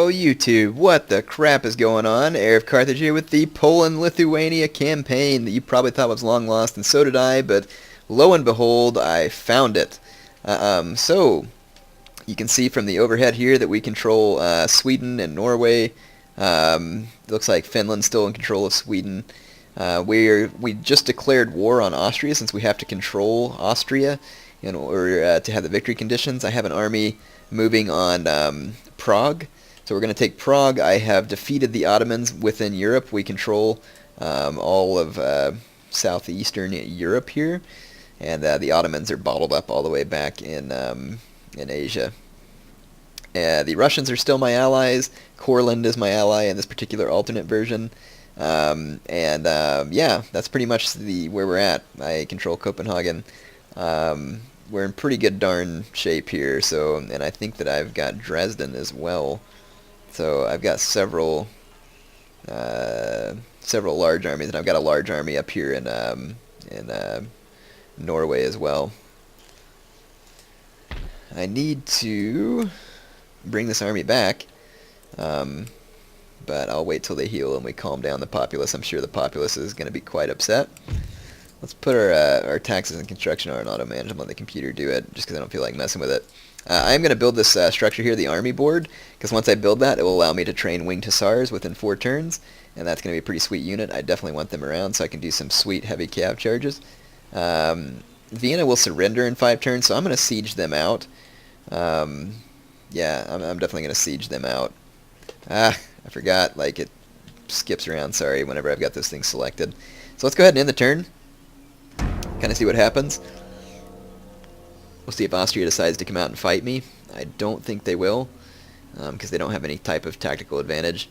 Oh, YouTube, what the crap is going on? Heir of Carthage here with the Poland-Lithuania campaign that you probably thought was long lost, and so did I, but lo and behold, I found it. So, you can see from the overhead here that we control Sweden and Norway. Looks like Finland's still in control of Sweden. We just declared war on Austria since we have to control Austria in order to have the victory conditions. I have an army moving on Prague. So we're going to take Prague. I have defeated the Ottomans within Europe. We control all of southeastern Europe here, and the Ottomans are bottled up all the way back in Asia. The Russians are still my allies. Courland is my ally in this particular alternate version. Yeah, that's pretty much where we're at. I control Copenhagen. We're in pretty good darn shape here. So, and I think that I've got Dresden as well. So I've got several large armies, and I've got a large army up here in Norway as well. I need to bring this army back, but I'll wait till they heal and we calm down the populace. I'm sure the populace is going to be quite upset. Let's put our taxes and construction on auto manage and let the computer do it, just because I don't feel like messing with it. I'm going to build this structure here, the army board, because once I build that, it will allow me to train winged hussars within 4 turns, and that's going to be a pretty sweet unit. I definitely want them around so I can do some sweet heavy cav charges. Vienna will surrender in 5 turns, so I'm going to siege them out. Yeah, I'm definitely going to siege them out. I forgot, like, it skips around, sorry, whenever I've got those things selected. So let's go ahead and end the turn. Kind of see what happens. We'll see if Austria decides to come out and fight me. I don't think they will, because they don't have any type of tactical advantage.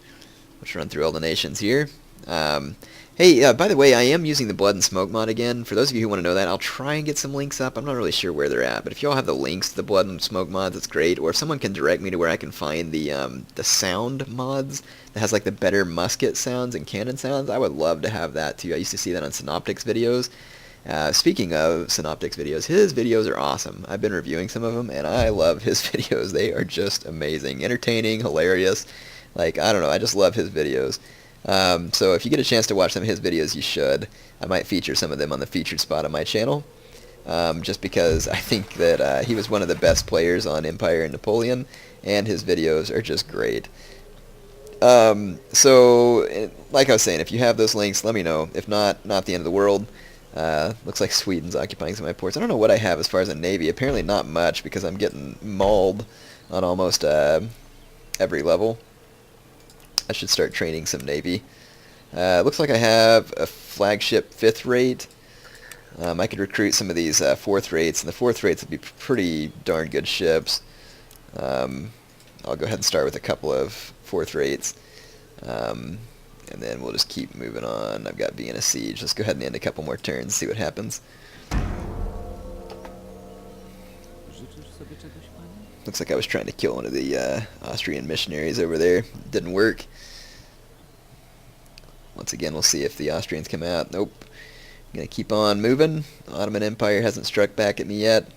Let's run through all the nations here. Hey, by the way, I am using the Blood and Smoke mod again. For those of you who want to know that, I'll try and get some links up. I'm not really sure where they're at, but if you all have the links to the Blood and Smoke mods, that's great. Or if someone can direct me to where I can find the sound mods that has like the better musket sounds and cannon sounds, I would love to have that too. I used to see that on Synoptics videos. Speaking of Synoptics videos, his videos are awesome. I've been reviewing some of them, and I love his videos. They are just amazing, entertaining, hilarious. Like, I don't know, I just love his videos. So if you get a chance to watch some of his videos, you should. I might feature some of them on the featured spot on my channel, just because I think that he was one of the best players on Empire and Napoleon, and his videos are just great. So, like I was saying, if you have those links, let me know. If not, not the end of the world. Looks like Sweden's occupying some of my ports. I don't know what I have as far as a navy. Apparently not much, because I'm getting mauled on almost every level. I should start training some navy. Looks like I have a flagship 5th rate. I could recruit some of these 4th rates, and the 4th rates would be pretty darn good ships. I'll go ahead and start with a couple of 4th rates. And then we'll just keep moving on. I've got Vienna Siege. Let's go ahead and end a couple more turns, see what happens. Looks like I was trying to kill one of the Austrian missionaries over there. Didn't work. Once again, we'll see if the Austrians come out. Nope. I'm going to keep on moving. The Ottoman Empire hasn't struck back at me yet.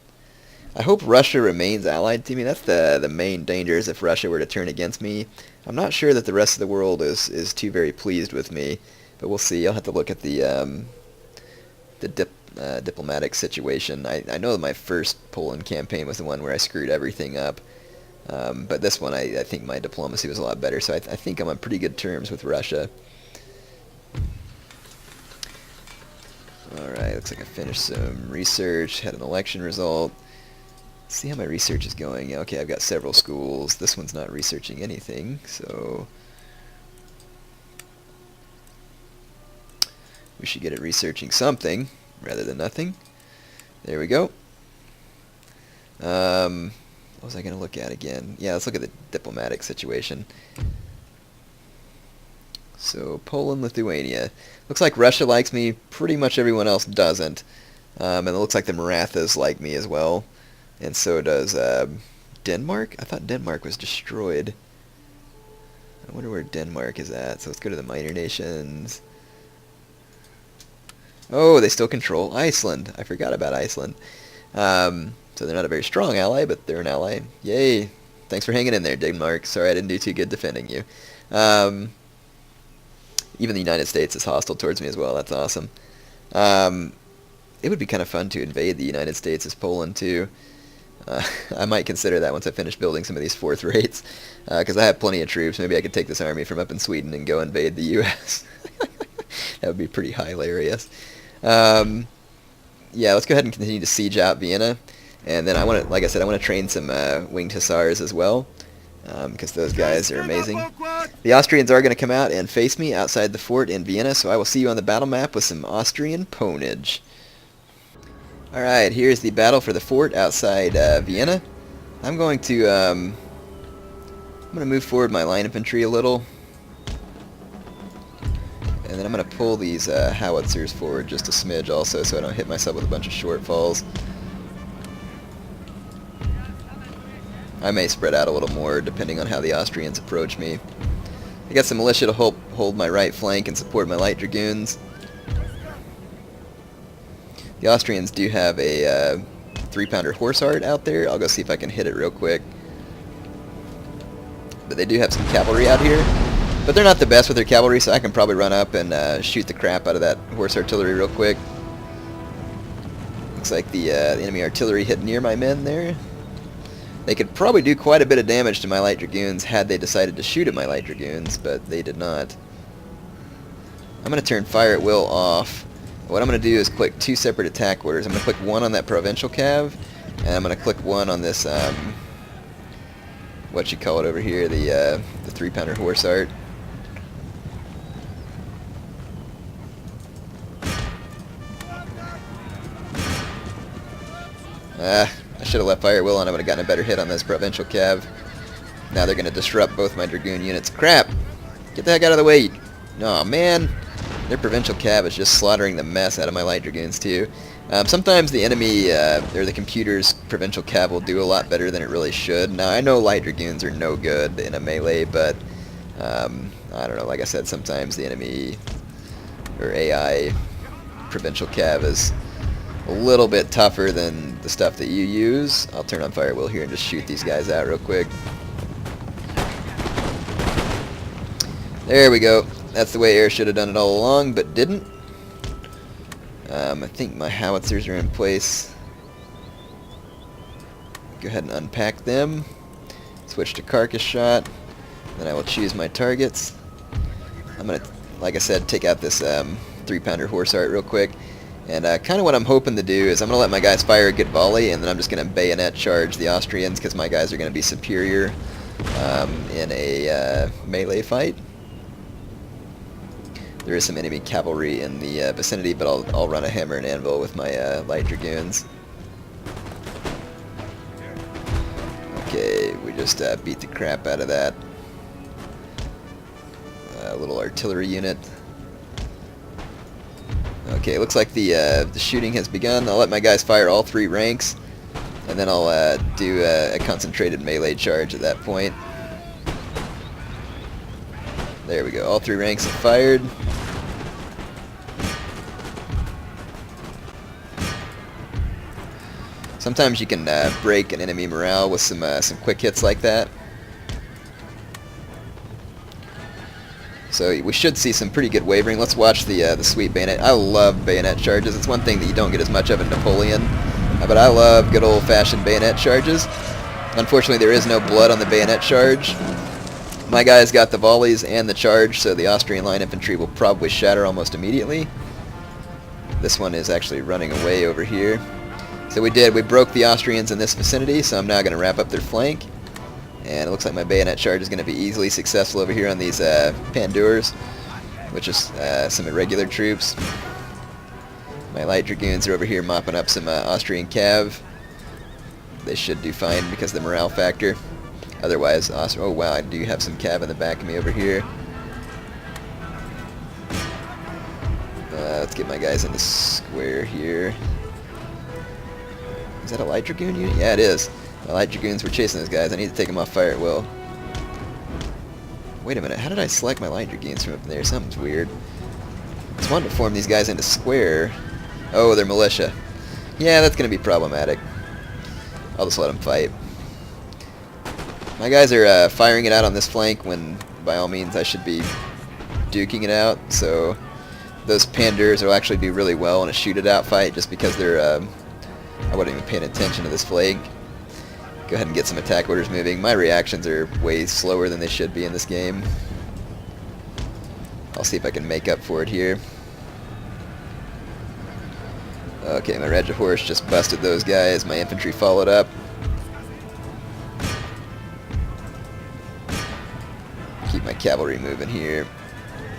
I hope Russia remains allied to me. That's the main danger, is if Russia were to turn against me. I'm not sure that the rest of the world is too very pleased with me, but we'll see. I'll have to look at the diplomatic situation. I know that my first Poland campaign was the one where I screwed everything up, but this one I think my diplomacy was a lot better, so I think I'm on pretty good terms with Russia. Alright, looks like I finished some research, had an election result. See how my research is going. Okay, I've got several schools. This one's not researching anything, so we should get it researching something rather than nothing. There we go. What was I going to look at again? Yeah, let's look at the diplomatic situation. So, Poland-Lithuania. Looks like Russia likes me. Pretty much everyone else doesn't. And it looks like the Marathas like me as well. And so does Denmark? I thought Denmark was destroyed. I wonder where Denmark is at. So let's go to the minor nations. Oh, they still control Iceland. I forgot about Iceland. So they're not a very strong ally, but they're an ally. Yay. Thanks for hanging in there, Denmark. Sorry I didn't do too good defending you. Even the United States is hostile towards me as well. That's awesome. It would be kind of fun to invade the United States as Poland, too. I might consider that once I finish building some of these fourth rates, because I have plenty of troops. Maybe I could take this army from up in Sweden and go invade the U.S. That would be pretty hilarious. Yeah, let's go ahead and continue to siege out Vienna. And then I want to, like I said, I want to train some winged hussars as well, because those guys are amazing. The Austrians are going to come out and face me outside the fort in Vienna, so I will see you on the battle map with some Austrian ponage. Alright, here's the battle for the fort outside Vienna. I'm going to move forward my line infantry a little. And then I'm going to pull these howitzers forward just a smidge also, so I don't hit myself with a bunch of shortfalls. I may spread out a little more depending on how the Austrians approach me. I got some militia to hold my right flank and support my light dragoons. The Austrians do have a 3-pounder horse art out there. I'll go see if I can hit it real quick. But they do have some cavalry out here. But they're not the best with their cavalry, so I can probably run up and shoot the crap out of that horse artillery real quick. Looks like the enemy artillery hit near my men there. They could probably do quite a bit of damage to my light dragoons had they decided to shoot at my light dragoons, but they did not. I'm going to turn fire at will off. What I'm going to do is click 2 separate attack orders. I'm going to click one on that provincial cav, and I'm going to click one on this, what you call it over here, the 3-pounder horse art. I should have left fire at will on. I would have gotten a better hit on this provincial cav. Now they're going to disrupt both my dragoon units. Crap! Get the heck out of the way! Oh man! Their provincial cav is just slaughtering the mess out of my light dragoons too. Sometimes the enemy, or the computer's provincial cav will do a lot better than it really should. Now I know light dragoons are no good in a melee, but I don't know, like I said, sometimes the enemy, or AI, provincial cav is a little bit tougher than the stuff that you use. I'll turn on fire at will here and just shoot these guys out real quick. There we go. That's the way air should have done it all along, but didn't. I think my howitzers are in place. Go ahead and unpack them. Switch to carcass shot. Then I will choose my targets. I'm going to, like I said, take out this 3-pounder horse art real quick. And kind of what I'm hoping to do is I'm going to let my guys fire a good volley, and then I'm just going to bayonet charge the Austrians because my guys are going to be superior in a melee fight. There is some enemy cavalry in the vicinity, but I'll run a hammer and anvil with my light dragoons. Okay, we just beat the crap out of that little artillery unit. Okay, looks like the shooting has begun. I'll let my guys fire all 3 ranks, and then I'll do a concentrated melee charge at that point. There we go, all 3 ranks have fired. Sometimes you can break an enemy morale with some quick hits like that. So we should see some pretty good wavering. Let's watch the sweet bayonet. I love bayonet charges. It's one thing that you don't get as much of in Napoleon, but I love good old-fashioned bayonet charges. Unfortunately, there is no blood on the bayonet charge. My guys got the volleys and the charge, so the Austrian line infantry will probably shatter almost immediately. This one is actually running away over here. So we broke the Austrians in this vicinity, so I'm now going to wrap up their flank. And it looks like my bayonet charge is going to be easily successful over here on these Pandurs, which is some irregular troops. My light dragoons are over here mopping up some Austrian cav. They should do fine because of the morale factor. Otherwise, oh wow, I do have some cav in the back of me over here. Let's get my guys in the square here. Is that a light dragoon unit? Yeah, it is. My light dragoons were chasing those guys. I need to take them off fire at will. Wait a minute, how did I select my light dragoons from up there? Something's weird. I just wanted to form these guys into square. Oh, they're militia. Yeah, that's going to be problematic. I'll just let them fight. My guys are firing it out on this flank when, by all means, I should be duking it out. So those Pandurs will actually do really well in a shoot-it-out fight just because they're... I wasn't even paying attention to this flank. Go ahead and get some attack orders moving. My reactions are way slower than they should be in this game. I'll see if I can make up for it here. Okay, my Regiment Horse just busted those guys. My infantry followed up. Keep my cavalry moving here.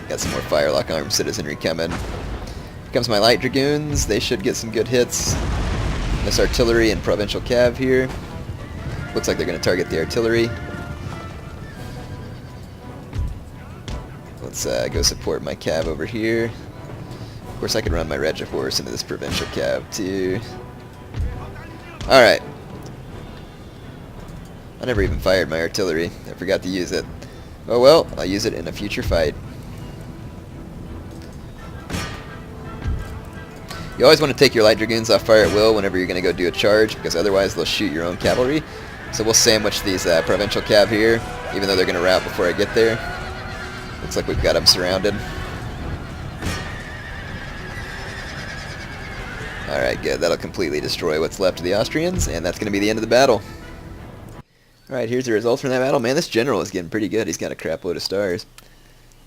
Got some more Firelock armed citizenry coming. Here comes my light dragoons. They should get some good hits. This artillery and provincial cav here. Looks like they're going to target the artillery. Let's go support my cav over here. Of course, I could run my Regiment Horse into this provincial cav too. Alright. I never even fired my artillery. I forgot to use it. Oh well, I'll use it in a future fight. You always want to take your light dragoons off fire at will whenever you're going to go do a charge, because otherwise they'll shoot your own cavalry. So we'll sandwich these provincial cav here, even though they're going to rout before I get there. Looks like we've got them surrounded. Alright, good. That'll completely destroy what's left of the Austrians, and that's going to be the end of the battle. Alright, here's the results from that battle. Man, this general is getting pretty good. He's got a crap load of stars.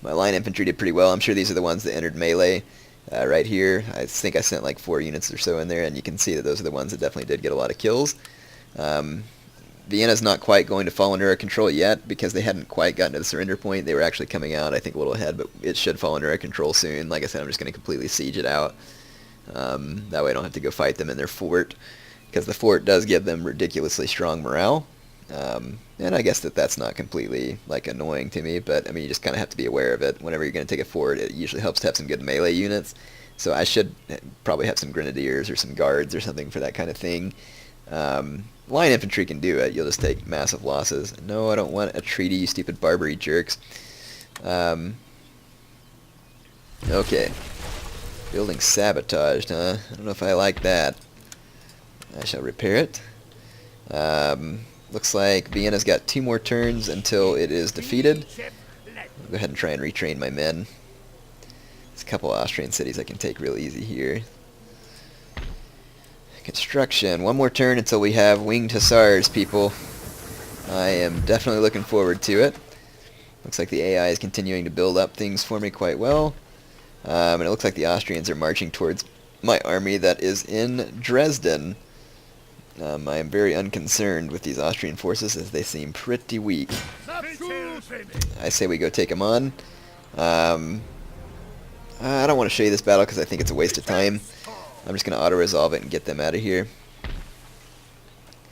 My line infantry did pretty well. I'm sure these are the ones that entered melee. Right here, I think I sent like 4 units or so in there, and you can see that those are the ones that definitely did get a lot of kills. Vienna's not quite going to fall under our control yet because they hadn't quite gotten to the surrender point. They were actually coming out, I think, a little ahead, but it should fall under our control soon. Like I said, I'm just going to completely siege it out. That way I don't have to go fight them in their fort, because the fort does give them ridiculously strong morale. And I guess that's not completely like annoying to me, but I mean, you just kind of have to be aware of it. Whenever you're going to take a fort, it usually helps to have some good melee units. So I should probably have some grenadiers or some guards or something for that kind of thing. Line infantry can do it. You'll just take massive losses. No, I don't want a treaty, you stupid Barbary jerks. Okay. Building sabotaged, huh? I don't know if I like that. I shall repair it. Looks like Vienna's got 2 more turns until it is defeated. I'll go ahead and try and retrain my men. There's a couple of Austrian cities I can take real easy here. Construction. 1 more turn until we have winged hussars, people. I am definitely looking forward to it. Looks like the AI is continuing to build up things for me quite well. And it looks like the Austrians are marching towards my army that is in Dresden. I am very unconcerned with these Austrian forces as they seem pretty weak. I say we go take them on. I don't want to show you this battle because I think it's a waste of time. I'm just going to auto-resolve it and get them out of here.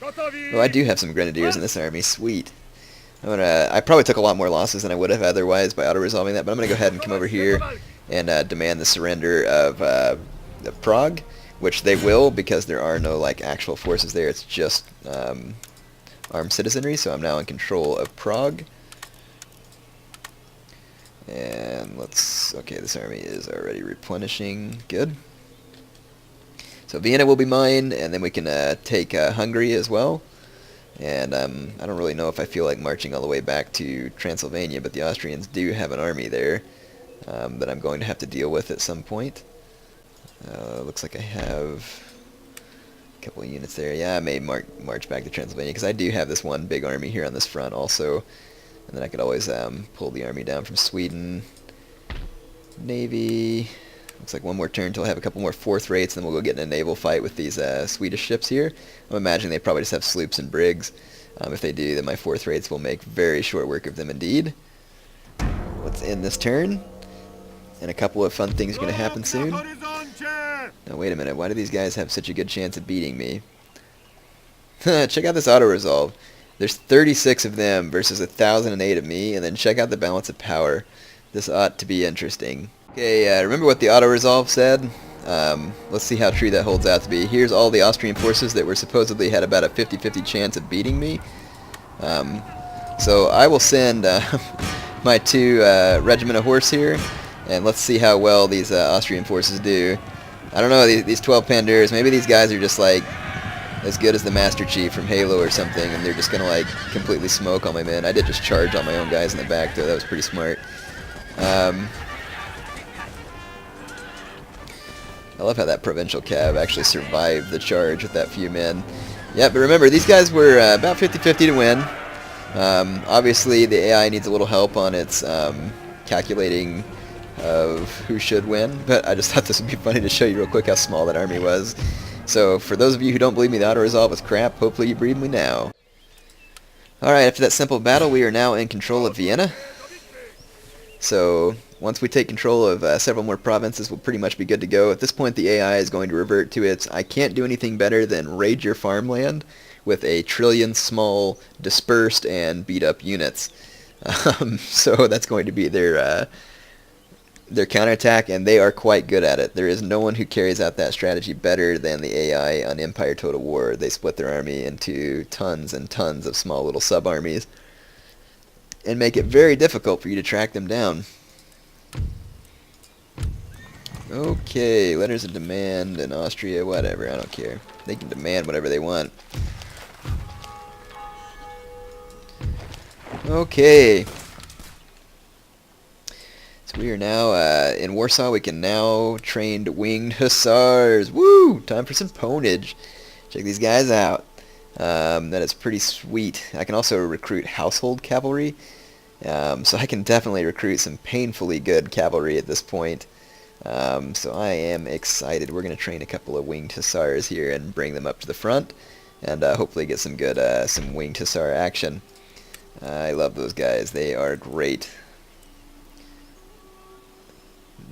Oh, I do have some grenadiers in this army. Sweet. I probably took a lot more losses than I would have otherwise by auto-resolving that, but I'm going to go ahead and come over here and demand the surrender of Prague, which they will because there are no like actual forces there. It's just armed citizenry, so I'm now in control of Prague. And okay, this army is already replenishing. Good. So Vienna will be mine, and then we can take Hungary as well. And I don't really know if I feel like marching all the way back to Transylvania, but the Austrians do have an army there that I'm going to have to deal with at some point. Looks like I have a couple of units there. Yeah, I may march back to Transylvania, because I do have this one big army here on this front also. And then I could always pull the army down from Sweden. Navy. Looks like 1 more turn until I have a couple more 4th rates, and then we'll go get in a naval fight with these Swedish ships here. I'm imagining they probably just have sloops and brigs. If they do, then my 4th rates will make very short work of them indeed. Let's end this turn. And a couple of fun things are going to happen soon. Now wait a minute, why do these guys have such a good chance of beating me? Check out this auto-resolve. There's 36 of them versus 1,008 of me, and then check out the balance of power. This ought to be interesting. Okay, remember what the auto-resolve said? Let's see how true that holds out to be. Here's all the Austrian forces that were supposedly had about a 50-50 chance of beating me. So I will send my 2 regiment of horse here, and let's see how well these Austrian forces do. I don't know, these 12 Pandurs, maybe these guys are just like as good as the Master Chief from Halo or something, and they're just gonna like completely smoke all my men. I did just charge all my own guys in the back though. That was pretty smart. I love how that provincial cab actually survived the charge with that few men. Yeah, but remember, these guys were about 50-50 to win. Obviously, the AI needs a little help on its calculating of who should win, but I just thought this would be funny to show you real quick how small that army was. So, for those of you who don't believe me the auto-resolve was crap, hopefully you believe me now. Alright, after that simple battle, we are now in control of Vienna. So, once we take control of several more provinces, we'll pretty much be good to go. At this point, the AI is going to revert to its, I can't do anything better than raid your farmland with a trillion small, dispersed, and beat-up units. So that's going to be their counterattack, and they are quite good at it. There is no one who carries out that strategy better than the AI on Empire Total War. They split their army into tons and tons of small little sub-armies and make it very difficult for you to track them down. Okay, letters of demand in Austria, whatever, I don't care. They can demand whatever they want. Okay. So we are now in Warsaw. We can now train winged hussars. Woo! Time for some ponage. Check these guys out. That is pretty sweet. I can also recruit household cavalry. So I can definitely recruit some painfully good cavalry at this point. So I am excited. We're going to train a couple of winged hussars here and bring them up to the front, and hopefully get some good some winged hussar action. I love those guys. They are great.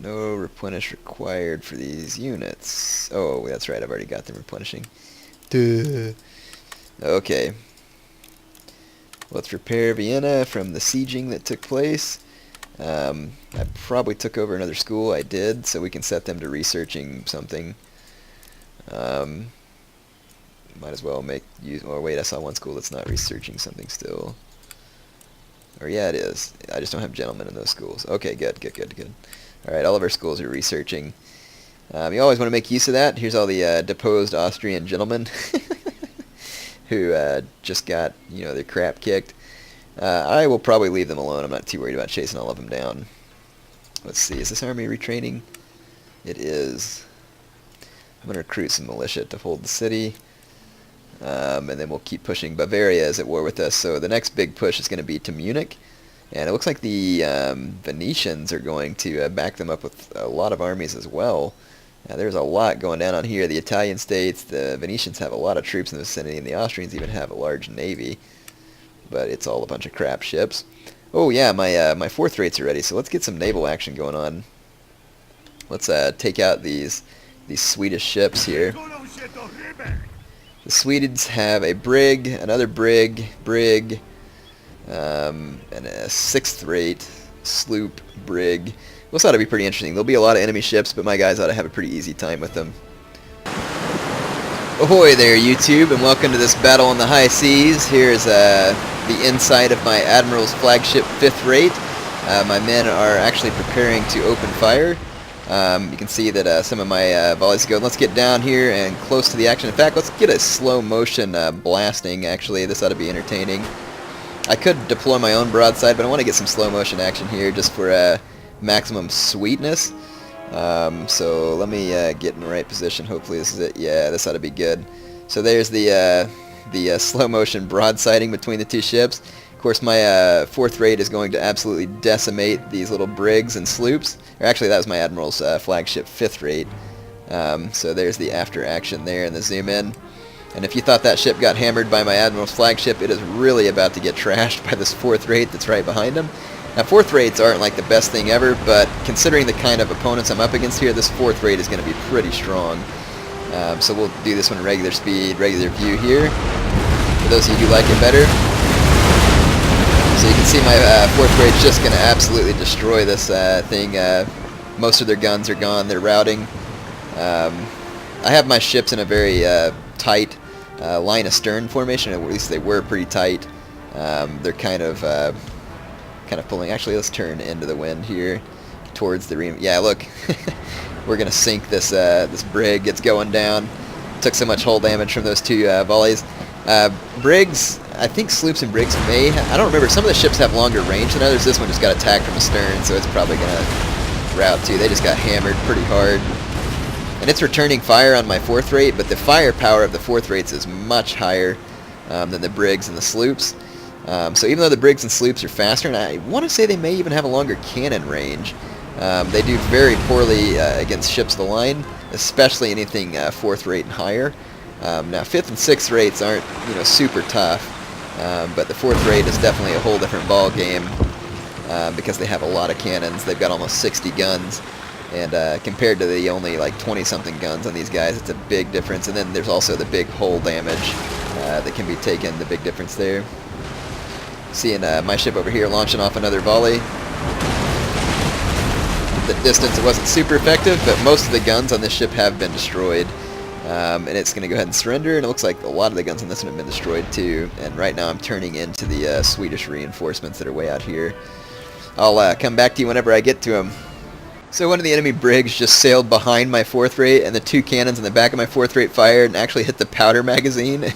No replenish required for these units. Oh, that's right. I've already got them replenishing. Duh. Okay. Let's repair Vienna from the sieging that took place. I probably took over another school. I did, so we can set them to researching something. Might as well make use. Or wait, I saw one school that's not researching something still. Or yeah, it is. I just don't have gentlemen in those schools. Okay, good. All right, all of our schools are researching. You always want to make use of that. Here's all the deposed Austrian gentlemen who just got, you know, their crap kicked. I will probably leave them alone. I'm not too worried about chasing all of them down. Let's see. Is this army retraining? It is. I'm going to recruit some militia to hold the city. And then we'll keep pushing. Bavaria is at war with us, so the next big push is going to be to Munich. And it looks like the Venetians are going to back them up with a lot of armies as well. There's a lot going down on here. The Italian states, the Venetians have a lot of troops in the vicinity, and the Austrians even have a large navy. But it's all a bunch of crap ships. Oh yeah, my fourth rates are ready, so let's get some naval action going on. Let's take out these Swedish ships here. The Swedes have a brig, another brig, and a sixth rate sloop brig. This ought to be pretty interesting. There'll be a lot of enemy ships, but my guys ought to have a pretty easy time with them. Ahoy there, YouTube, and welcome to this battle on the high seas. Here's the inside of my Admiral's flagship 5th rate. My men are actually preparing to open fire. You can see that some of my volleys go. Let's get down here and close to the action. In fact, let's get a slow motion blasting, actually. This ought to be entertaining. I could deploy my own broadside, but I want to get some slow motion action here just for maximum sweetness. So let me get in the right position. Hopefully this is it. Yeah, this ought to be good. So there's the slow motion broadsiding between the two ships. Of course, my 4th rate is going to absolutely decimate these little brigs and sloops. Or actually, that was my Admiral's flagship 5th rate. So there's the after action there and the zoom in. And if you thought that ship got hammered by my Admiral's flagship, it is really about to get trashed by this 4th rate that's right behind him. Now, 4th rates aren't like the best thing ever, but considering the kind of opponents I'm up against here, this 4th rate is going to be pretty strong. So we'll do this one in regular speed, regular view here. For those of you who like it better. So you can see my 4th rate's just going to absolutely destroy this thing. Most of their guns are gone. They're routing. I have my ships in a very tight line of stern formation. At least they were pretty tight. They're kind of pulling. Actually, let's turn into the wind here towards the yeah, look. We're gonna sink this this brig. It's going down. Took so much hull damage from those 2 volleys. Brigs, I think sloops and brigs may I don't remember. Some of the ships have longer range than others. This one just got attacked from the stern, so it's probably going to rout too. They just got hammered pretty hard. And it's returning fire on my 4th rate, but the firepower of the 4th rates is much higher than the brigs and the sloops. So even though the brigs and sloops are faster, and I want to say they may even have a longer cannon range, they do very poorly against ships of the line, especially anything 4th rate and higher. Now 5th and 6th rates aren't super tough, but the 4th rate is definitely a whole different ball game because they have a lot of cannons. They've got almost 60 guns, and compared to the only like 20-something guns on these guys, it's a big difference. And then there's also the big hull damage that can be taken, the big difference there. Seeing my ship over here launching off another volley. The distance, it wasn't super effective, but most of the guns on this ship have been destroyed. And it's going to go ahead and surrender, and it looks like a lot of the guns on this one have been destroyed too. And right now I'm turning into the Swedish reinforcements that are way out here. I'll come back to you whenever I get to them. So one of the enemy brigs just sailed behind my 4th rate, and the 2 cannons in the back of my 4th rate fired and actually hit the powder magazine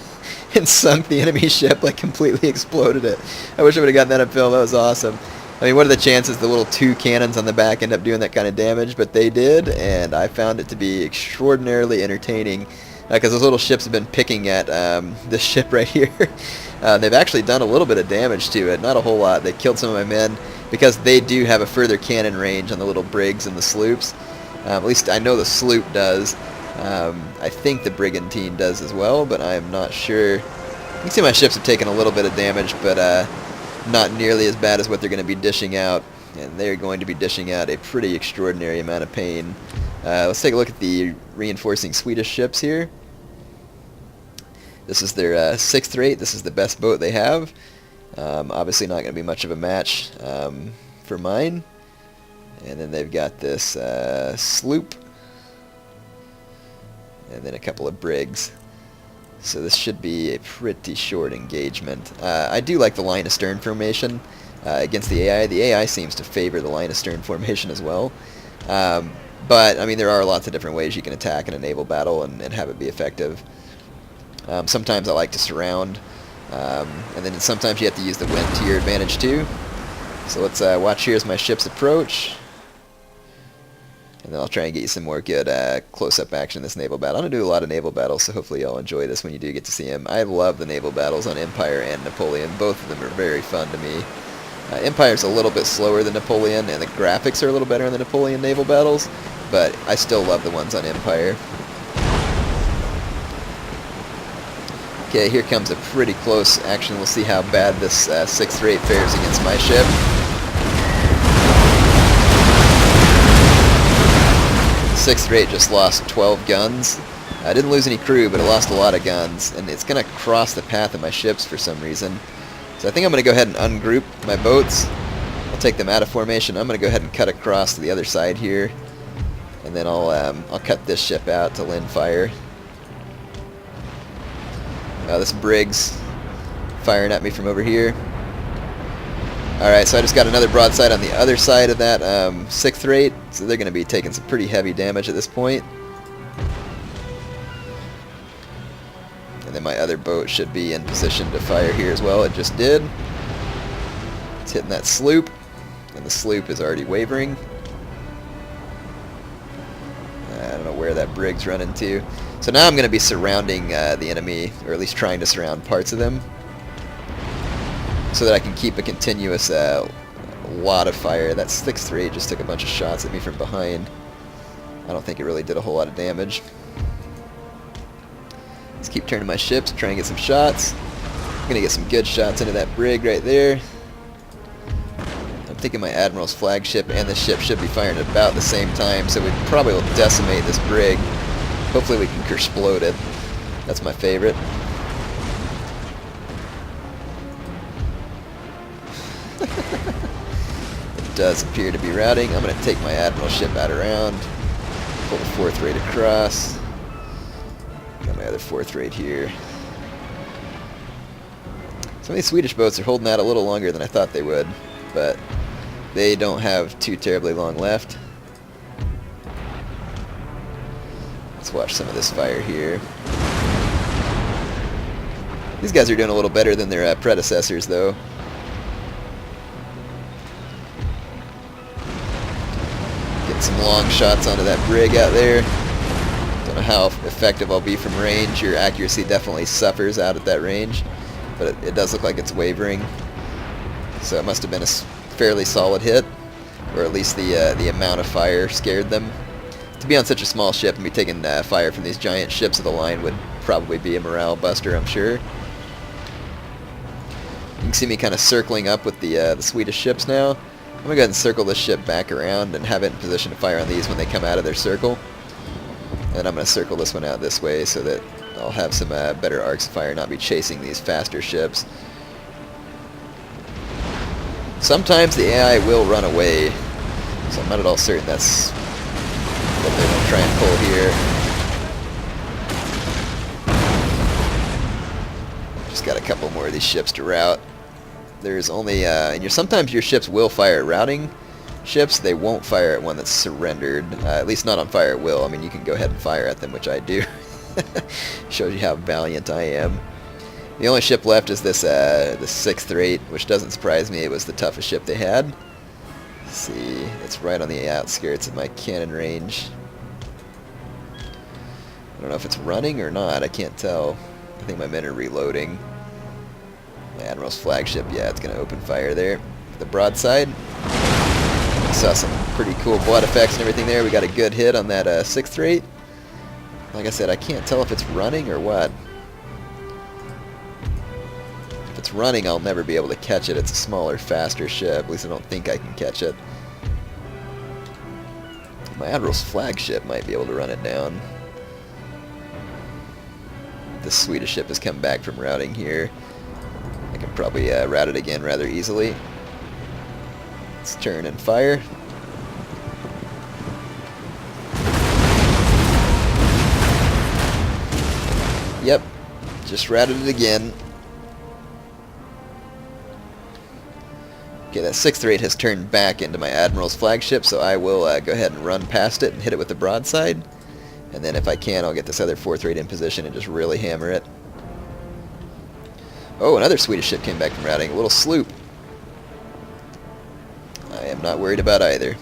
and sunk the enemy ship, like completely exploded it. I wish I would have gotten that on film. That was awesome. I mean, what are the chances the little 2 cannons on the back end up doing that kind of damage? But they did, and I found it to be extraordinarily entertaining because those little ships have been picking at this ship right here. They've actually done a little bit of damage to it, not a whole lot. They killed some of my men because they do have a further cannon range on the little brigs and the sloops. At least I know the sloop does. I think the brigantine does as well, but I'm not sure. You can see my ships have taken a little bit of damage, but not nearly as bad as what they're going to be dishing out. And they're going to be dishing out a pretty extraordinary amount of pain. Let's take a look at the reinforcing Swedish ships here. This is their 6th rate. This is the best boat they have. Obviously not going to be much of a match for mine. And then they've got this sloop. And then a couple of brigs. So this should be a pretty short engagement. I do like the line of stern formation against the AI. The AI seems to favor the line of stern formation as well. But, I mean, there are lots of different ways you can attack in a naval battle and have it be effective. Sometimes I like to surround. And then sometimes you have to use the wind to your advantage too. So let's watch here as my ships approach. And then I'll try and get you some more good close-up action in this naval battle. I'm going to do a lot of naval battles, so hopefully y'all enjoy this when you do get to see them. I love the naval battles on Empire and Napoleon. Both of them are very fun to me. Empire's a little bit slower than Napoleon, and the graphics are a little better in the Napoleon naval battles, but I still love the ones on Empire. Okay, here comes a pretty close action. We'll see how bad this 6th rate fares against my ship. The 6th rate just lost 12 guns. I didn't lose any crew, but it lost a lot of guns, and it's going to cross the path of my ships for some reason. So I think I'm going to go ahead and ungroup my boats. I'll take them out of formation. I'm going to go ahead and cut across to the other side here, and then I'll cut this ship out to lend fire. This brig's firing at me from over here. Alright, so I just got another broadside on the other side of that 6th rate, so they're going to be taking some pretty heavy damage at this point. And then my other boat should be in position to fire here as well. It just did. It's hitting that sloop, and the sloop is already wavering. I don't know where that brig's running to. So now I'm going to be surrounding the enemy, or at least trying to surround parts of them, so that I can keep a continuous lot of fire. That 6th rate just took a bunch of shots at me from behind. I don't think it really did a whole lot of damage. Let's keep turning my ships, try and get some shots. I'm going to get some good shots into that brig right there. I'm thinking my Admiral's flagship and the ship should be firing at about the same time, so we probably will decimate this brig. Hopefully we can explode it. That's my favorite. It does appear to be routing. I'm going to take my Admiral ship out around. Pull the 4th rate across. Got my other 4th rate here. Some of these Swedish boats are holding out a little longer than I thought they would, but they don't have too terribly long left. Let's watch some of this fire here. These guys are doing a little better than their predecessors, though. Getting some long shots onto that brig out there. Don't know how effective I'll be from range. Your accuracy definitely suffers out at that range, but it does look like it's wavering. So it must have been a fairly solid hit, or at least the amount of fire scared them. To be on such a small ship and be taking fire from these giant ships of the line would probably be a morale buster, I'm sure. You can see me kind of circling up with the Swedish ships now. I'm going to go ahead and circle this ship back around and have it in position to fire on these when they come out of their circle. And I'm going to circle this one out this way so that I'll have some better arcs of fire, not be chasing these faster ships. Sometimes the AI will run away, so I'm not at all certain that's what they're going to try and pull here. Just got a couple more of these ships to rout. There's only, and sometimes your ships will fire at routing ships. They won't fire at one that's surrendered, at least not on fire at will. I mean, you can go ahead and fire at them, which I do. Shows you how valiant I am. The only ship left is this, the 6th rate, which doesn't surprise me. It was the toughest ship they had. Let's see, it's right on the outskirts of my cannon range. I don't know if it's running or not. I can't tell. I think my men are reloading. My Admiral's flagship, yeah, it's going to open fire there. The broadside. Saw some pretty cool blood effects and everything there. We got a good hit on that 6th rate. Like I said, I can't tell if it's running or what. If it's running, I'll never be able to catch it. It's a smaller, faster ship. At least I don't think I can catch it. My Admiral's flagship might be able to run it down. This Swedish ship has come back from routing here. I can probably route it again rather easily. Let's turn and fire. Yep, just routed it again. Okay, that 6th rate has turned back into my Admiral's flagship, so I will go ahead and run past it and hit it with the broadside. And then if I can, I'll get this other 4th rate in position and just really hammer it. Oh, another Swedish ship came back from routing, a little sloop. I am not worried about either.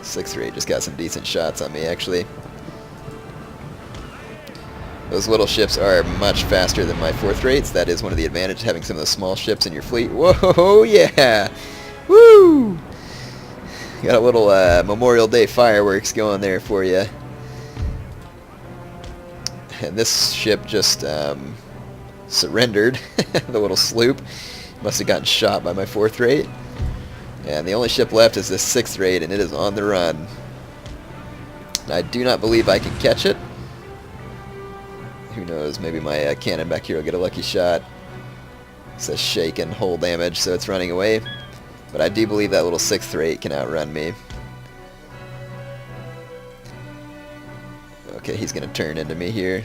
6th rate just got some decent shots on me, actually. Those little ships are much faster than my 4th rates. That is one of the advantages, having some of the small ships in your fleet. Whoa, yeah! Woo! Got a little Memorial Day fireworks going there for you. And this ship just surrendered. The little sloop must have gotten shot by my 4th rate. And the only ship left is this 6th rate, and it is on the run. And I do not believe I can catch it. Who knows, maybe my cannon back here will get a lucky shot. It says shaken, hull damage, so it's running away. But I do believe that little 6th rate can outrun me. Okay, he's going to turn into me here.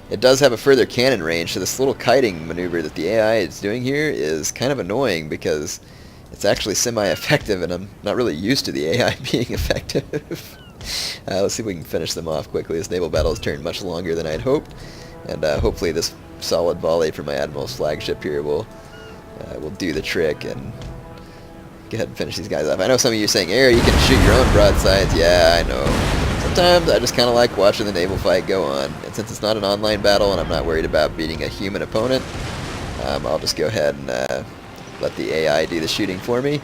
It does have a further cannon range, so this little kiting maneuver that the AI is doing here is kind of annoying because it's actually semi-effective, and I'm not really used to the AI being effective. Let's see if we can finish them off quickly. This naval battle has turned much longer than I'd hoped, and hopefully this solid volley from my Admiral's flagship here will do the trick and go ahead and finish these guys off. I know some of you are saying, Air, you can shoot your own broadsides. Yeah, I know. Sometimes I just kind of like watching the naval fight go on. And since it's not an online battle and I'm not worried about beating a human opponent, I'll just go ahead and let the AI do the shooting for me.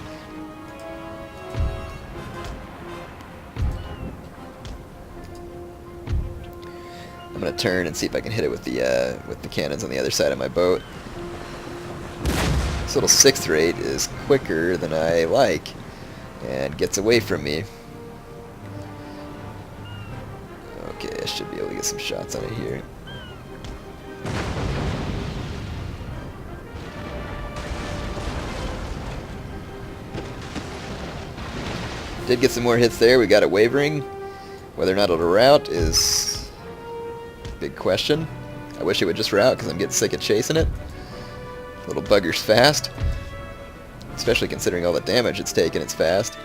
I'm going to turn and see if I can hit it with the cannons on the other side of my boat. This little 6th rate is quicker than I like and gets away from me. Okay, I should be able to get some shots on it here. Did get some more hits there. We got it wavering. Whether or not it'll rout is a big question. I wish it would just rout because I'm getting sick of chasing it. Little bugger's fast. Especially considering all the damage it's taken, it's fast.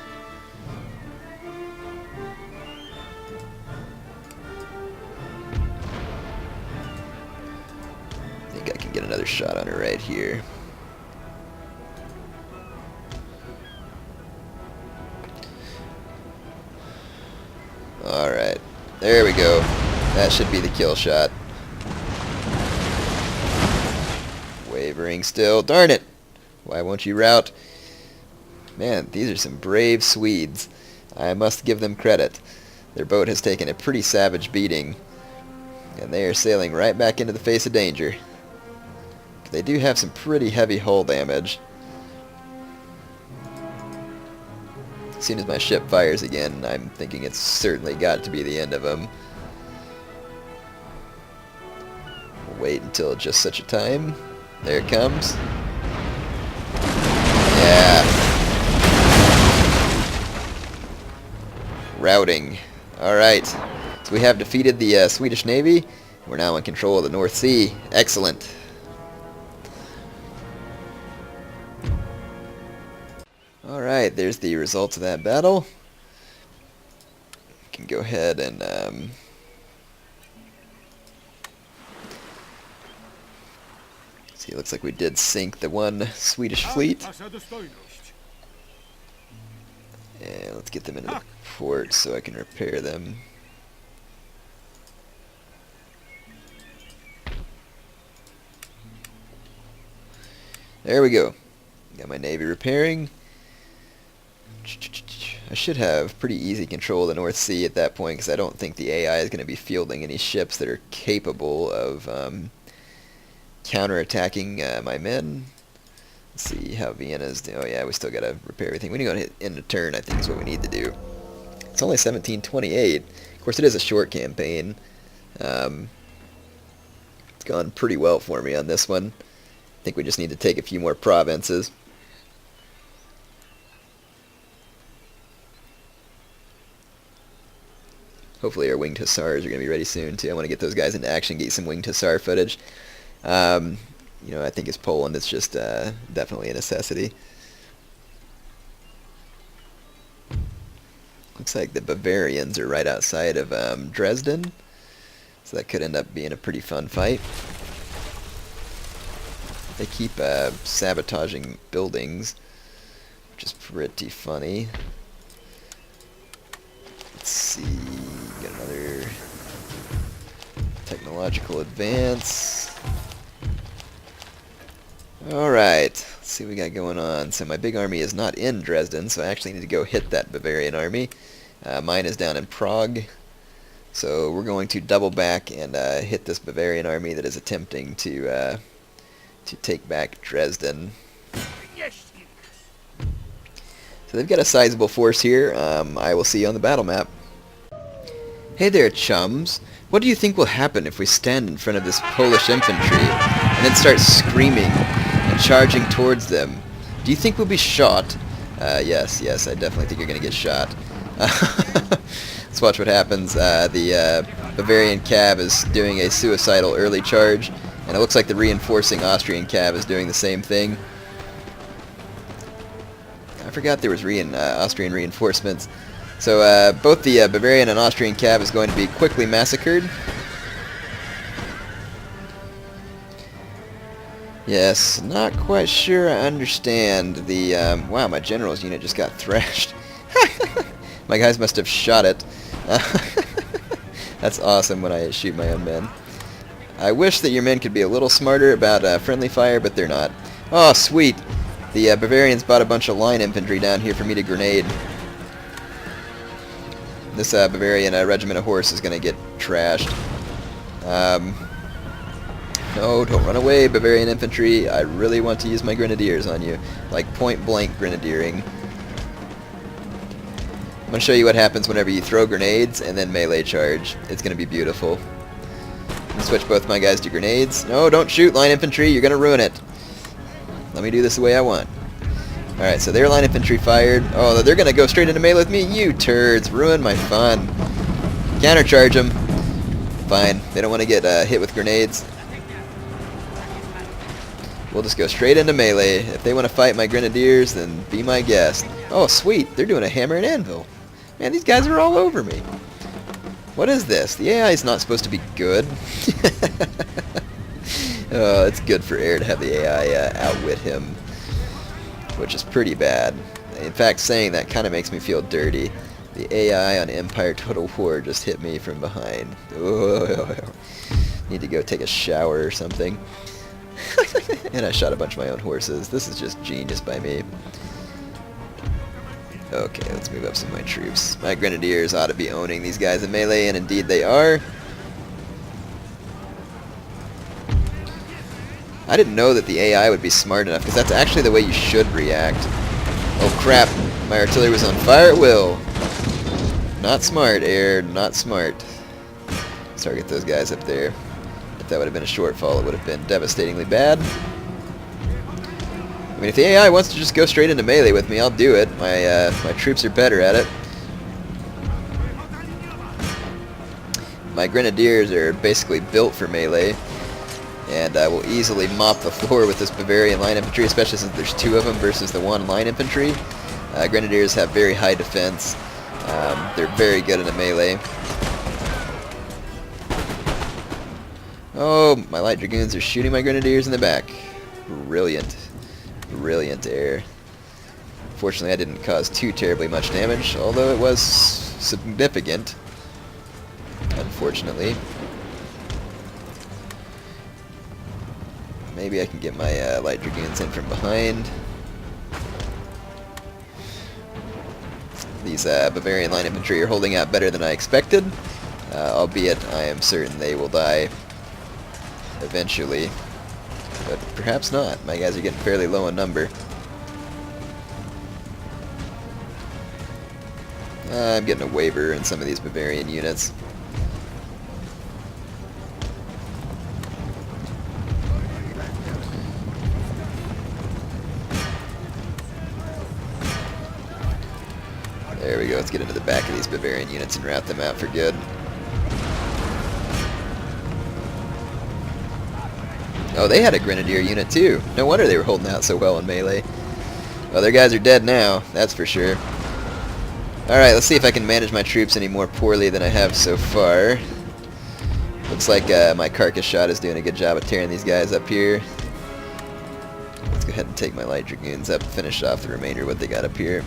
another shot on her right here. Alright. There we go. That should be the kill shot. Wavering still. Darn it! Why won't you rout? Man, these are some brave Swedes. I must give them credit. Their boat has taken a pretty savage beating, and they are sailing right back into the face of danger. They do have some pretty heavy hull damage. As soon as my ship fires again, I'm thinking it's certainly got to be the end of them. We'll wait until just such a time. There it comes. Yeah. Routing. Alright. So we have defeated the Swedish Navy. We're now in control of the North Sea. Excellent. Alright, there's the results of that battle. We can go ahead and see, it looks like we did sink the one Swedish fleet. And let's get them into the port so I can repair them. There we go. Got my navy repairing. I should have pretty easy control of the North Sea at that point, because I don't think the AI is going to be fielding any ships that are capable of counterattacking my men. Let's see how Vienna's doing. Oh yeah, we still got to repair everything. We need to go hit end of turn, I think is what we need to do. It's only 1728. Of course, it is a short campaign. It's gone pretty well for me on this one. I think we just need to take a few more provinces. Hopefully our winged hussars are going to be ready soon too. I want to get those guys into action, get some winged hussar footage. You know, I think as Poland, it's just definitely a necessity. Looks like the Bavarians are right outside of Dresden, so that could end up being a pretty fun fight. They keep sabotaging buildings, which is pretty funny. Let's see, got another technological advance. Alright, let's see what we got going on. So my big army is not in Dresden, so I actually need to go hit that Bavarian army. Mine is down in Prague, so we're going to double back and hit this Bavarian army that is attempting to take back Dresden. So they've got a sizable force here. I will see you on the battle map. Hey there, chums. What do you think will happen if we stand in front of this Polish infantry and then start screaming and charging towards them? Do you think we'll be shot? Yes, I definitely think you're going to get shot. Let's watch what happens. The Bavarian cav is doing a suicidal early charge, and it looks like the reinforcing Austrian cav is doing the same thing. I forgot there was Austrian reinforcements. So both the Bavarian and Austrian cav is going to be quickly massacred. Yes, not quite sure I understand the... wow, my general's unit just got thrashed. My guys must have shot it. That's awesome when I shoot my own men. I wish that your men could be a little smarter about friendly fire, but they're not. Oh, sweet. The Bavarians bought a bunch of line infantry down here for me to grenade. This Bavarian regiment of horse is going to get trashed. No, don't run away, Bavarian infantry. I really want to use my grenadiers on you. Like point-blank grenadiering. I'm going to show you what happens whenever you throw grenades and then melee charge. It's going to be beautiful. I'm going to switch both my guys to grenades. No, don't shoot, line infantry. You're going to ruin it. Let me do this the way I want. Alright, so their line infantry fired. Oh, they're going to go straight into melee with me? You turds. Ruin my fun. Countercharge them. Fine. They don't want to get hit with grenades. We'll just go straight into melee. If they want to fight my grenadiers, then be my guest. Oh, sweet. They're doing a hammer and anvil. Man, these guys are all over me. What is this? The AI is not supposed to be good. It's good for Heir to have the AI outwit him, which is pretty bad. In fact, saying that kind of makes me feel dirty. The AI on Empire Total War just hit me from behind. Need to go take a shower or something. And I shot a bunch of my own horses. This is just genius by me. Okay, let's move up some of my troops. My grenadiers ought to be owning these guys in melee, and indeed they are. I didn't know that the AI would be smart enough, because that's actually the way you should react. Oh crap, my artillery was on fire at will. Not smart, Heir, not smart. Let's target those guys up there. If that would have been a shortfall, it would have been devastatingly bad. I mean, if the AI wants to just go straight into melee with me, I'll do it. My troops are better at it. My grenadiers are basically built for melee, and I will easily mop the floor with this Bavarian line infantry, especially since there's two of them versus the one line infantry. Grenadiers have very high defense. They're very good in a melee. Oh, my light dragoons are shooting my grenadiers in the back. Brilliant. Brilliant, Heir. Fortunately, I didn't cause too terribly much damage, although it was significant, unfortunately. Maybe I can get my light dragoons in from behind. These Bavarian line infantry are holding out better than I expected, albeit I am certain they will die eventually, but perhaps not. My guys are getting fairly low in number. I'm getting a waiver in some of these Bavarian units. There we go, let's get into the back of these Bavarian units and rout them out for good. Oh, they had a grenadier unit too. No wonder they were holding out so well in melee. Well, their guys are dead now, that's for sure. Alright, let's see if I can manage my troops any more poorly than I have so far. Looks like my carcass shot is doing a good job of tearing these guys up here. Let's go ahead and take my light dragoons up and finish off the remainder of what they got up here.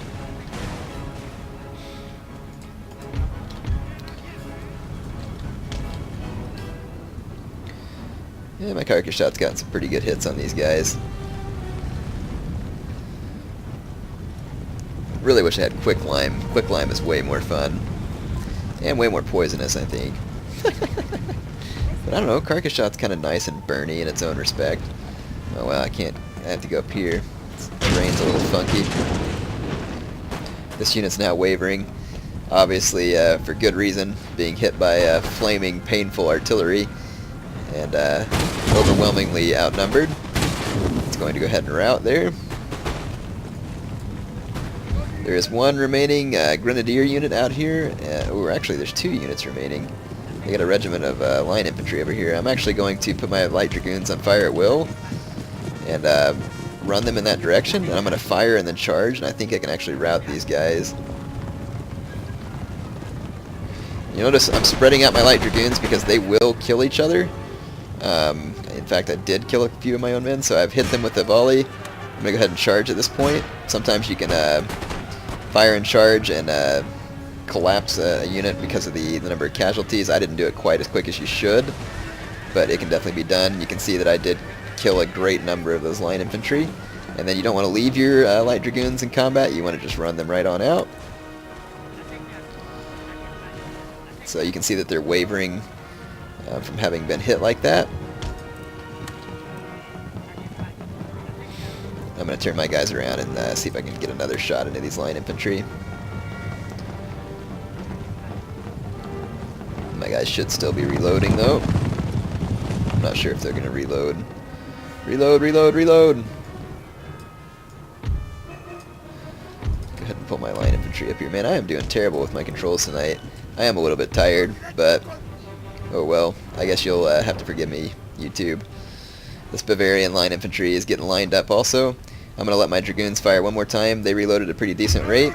Yeah, my carcass shot's gotten some pretty good hits on these guys. Really wish I had quicklime. Quicklime is way more fun. And way more poisonous, I think. But I don't know, carcass shot's kind of nice and burny in its own respect. Oh well, I have to go up here. The terrain's a little funky. This unit's now wavering. Obviously, for good reason, being hit by flaming, painful artillery. And overwhelmingly outnumbered. It's going to go ahead and rout there. There is one remaining grenadier unit out here. Or actually, there's two units remaining. I got a regiment of line infantry over here. I'm actually going to put my light dragoons on fire at will and run them in that direction. And I'm going to fire and then charge, and I think I can actually rout these guys. You notice I'm spreading out my light dragoons because they will kill each other. In fact, I did kill a few of my own men, so I've hit them with a volley. I'm going to go ahead and charge at this point. Sometimes you can fire and charge and collapse a unit because of the number of casualties. I didn't do it quite as quick as you should, but it can definitely be done. You can see that I did kill a great number of those line infantry. And then you don't want to leave your light dragoons in combat. You want to just run them right on out. So you can see that they're wavering from having been hit like that. I'm going to turn my guys around and see if I can get another shot into these line infantry. My guys should still be reloading though. I'm not sure if they're going to reload. Reload, reload, reload! Go ahead and pull my line infantry up here. Man, I am doing terrible with my controls tonight. I am a little bit tired, but oh well. I guess you'll have to forgive me, YouTube. This Bavarian line infantry is getting lined up also. I'm going to let my dragoons fire one more time. They reloaded at a pretty decent rate.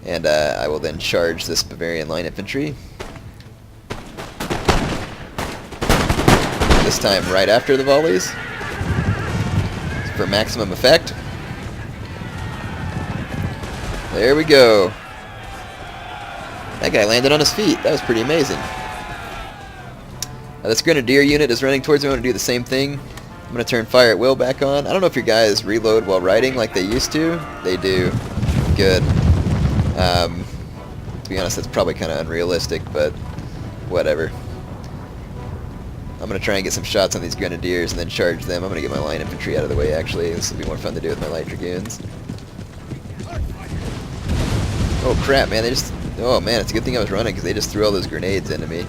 And I will then charge this Bavarian line infantry. this time right after the volleys for maximum effect. There we go. That guy landed on his feet. That was pretty amazing. This Grenadier unit is running towards me. I want to do the same thing. I'm going to turn Fire at Will back on. I don't know if your guys reload while riding like they used to. They do. Good. To be honest, that's probably kind of unrealistic, but whatever. I'm going to try and get some shots on these Grenadiers and then charge them. I'm going to get my line infantry out of the way, actually. This will be more fun to do with my light dragoons. Oh crap, man, they just... Oh man, it's a good thing I was running because they just threw all those grenades into me.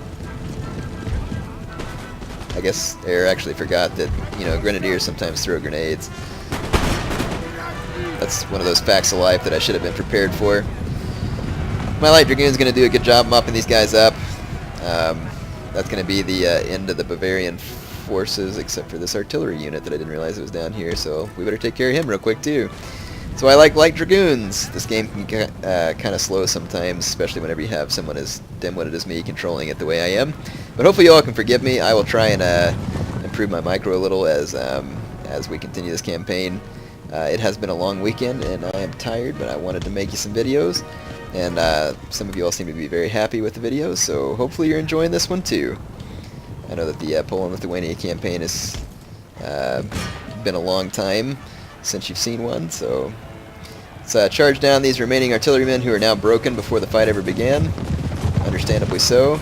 I guess Heir actually forgot that, you know, Grenadiers sometimes throw grenades. That's one of those facts of life that I should have been prepared for. My light dragoon's going to do a good job mopping these guys up. That's going to be the end of the Bavarian forces, except for this artillery unit that I didn't realize it was down here, so we better take care of him real quick too. So I like light dragoons. This game can get kind of slow sometimes, especially whenever you have someone as dim-witted as me controlling it the way I am. But hopefully you all can forgive me. I will try and improve my micro a little as we continue this campaign. It has been a long weekend, and I am tired, but I wanted to make you some videos. And some of you all seem to be very happy with the videos, so hopefully you're enjoying this one too. I know that the Poland-Lithuania campaign has been a long time since you've seen one, so let's charge down these remaining artillerymen who are now broken before the fight ever began. Understandably so.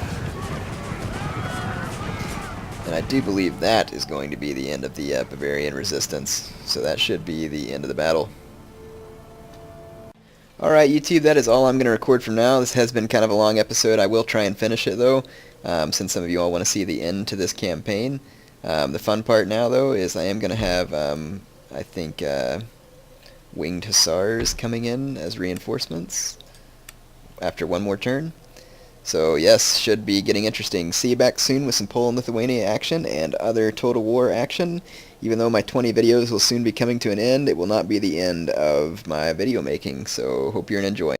And I do believe that is going to be the end of the Bavarian resistance, so that should be the end of the battle. Alright YouTube, that is all I'm going to record from now. This has been kind of a long episode. I will try and finish it though, since some of you all want to see the end to this campaign. The fun part now though is I am going to have, I think, winged hussars coming in as reinforcements after one more turn. So yes, should be getting interesting. See you back soon with some Poland-Lithuania action and other Total War action. Even though my 20 videos will soon be coming to an end, it will not be the end of my video making, so hope you're enjoying.